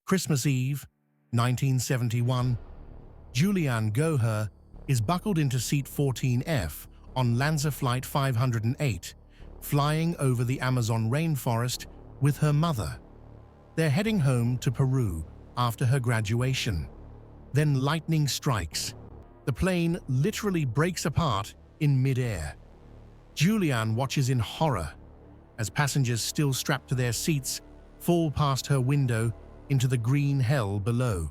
Christmas Eve, 1971, Juliane Goher is buckled into seat 14F on Lanza Flight 508, flying over the Amazon rainforest with her mother. They're heading home to Peru after her graduation. Then lightning strikes. The plane literally breaks apart in mid-air. Juliane watches in horror as passengers still strapped to their seats fall past her window into the green hell below.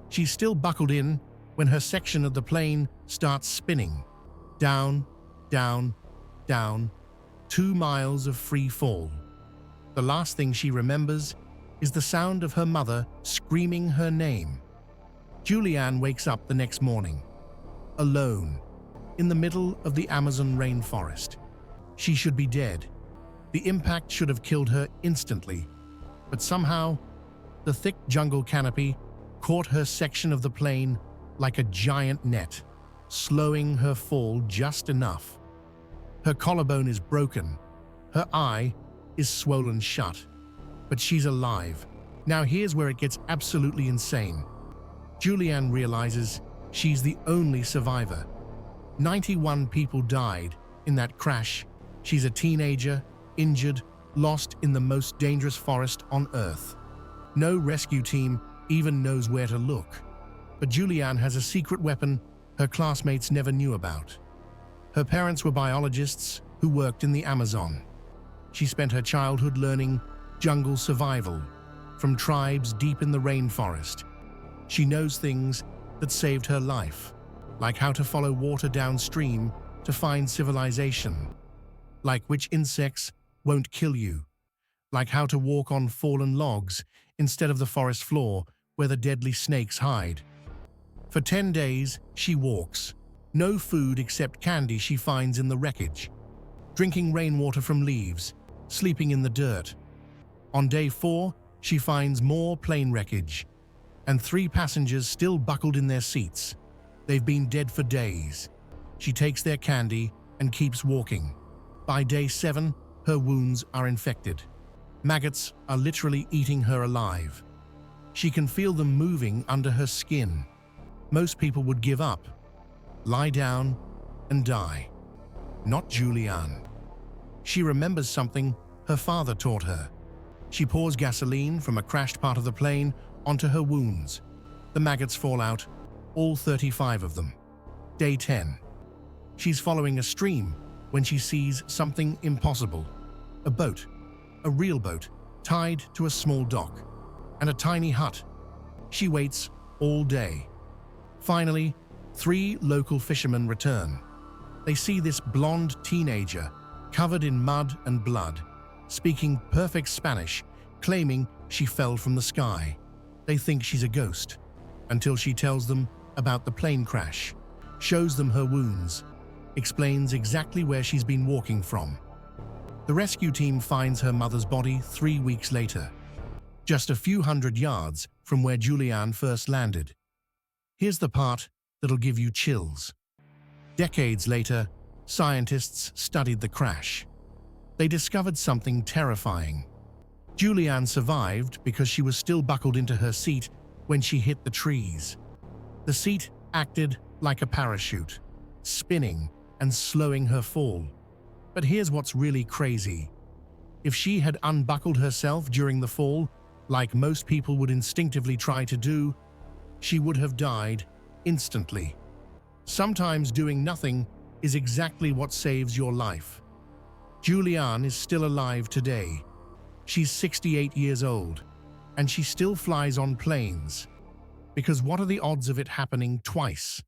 She's still buckled in when her section of the plane starts spinning. Down, down, down, 2 miles of free fall. The last thing she remembers is the sound of her mother screaming her name. Juliane wakes up the next morning, alone, in the middle of the Amazon rainforest. She should be dead. The impact should have killed her instantly, but somehow, the thick jungle canopy caught her section of the plane like a giant net, slowing her fall just enough. Her collarbone is broken, her eye is swollen shut, but she's alive. Now here's where it gets absolutely insane. Juliane realizes she's the only survivor. 91 people died in that crash. She's a teenager, injured, lost in the most dangerous forest on Earth. No rescue team even knows where to look. But Juliane has a secret weapon her classmates never knew about. Her parents were biologists who worked in the Amazon. She spent her childhood learning jungle survival from tribes deep in the rainforest. She knows things that saved her life, like how to follow water downstream to find civilization, like which insects won't kill you, like how to walk on fallen logs instead of the forest floor where the deadly snakes hide. For 10 days, she walks. No food except candy she finds in the wreckage. Drinking rainwater from leaves, sleeping in the dirt. On day 4, she finds more plane wreckage, and 3 passengers still buckled in their seats. They've been dead for days. She takes their candy and keeps walking. By day 7, her wounds are infected. Maggots are literally eating her alive. She can feel them moving under her skin. Most people would give up, lie down, and die. Not Juliane. She remembers something her father taught her. She pours gasoline from a crashed part of the plane onto her wounds. The maggots fall out, all 35 of them. Day 10. She's following a stream when she sees something impossible. A boat, a real boat, tied to a small dock, and a tiny hut. She waits all day. Finally, 3 local fishermen return. They see this blonde teenager covered in mud and blood, speaking perfect Spanish, claiming she fell from the sky. They think she's a ghost, until she tells them about the plane crash, shows them her wounds, explains exactly where she's been walking from. The rescue team finds her mother's body 3 weeks later, just a few hundred yards from where Juliane first landed. Here's the part that'll give you chills. Decades later, scientists studied the crash. They discovered something terrifying. Juliane survived because she was still buckled into her seat when she hit the trees. The seat acted like a parachute, spinning and slowing her fall. But here's what's really crazy. If she had unbuckled herself during the fall, like most people would instinctively try to do, she would have died instantly. Sometimes doing nothing is exactly what saves your life. Juliane is still alive today. She's 68 years old, and she still flies on planes. Because what are the odds of it happening twice?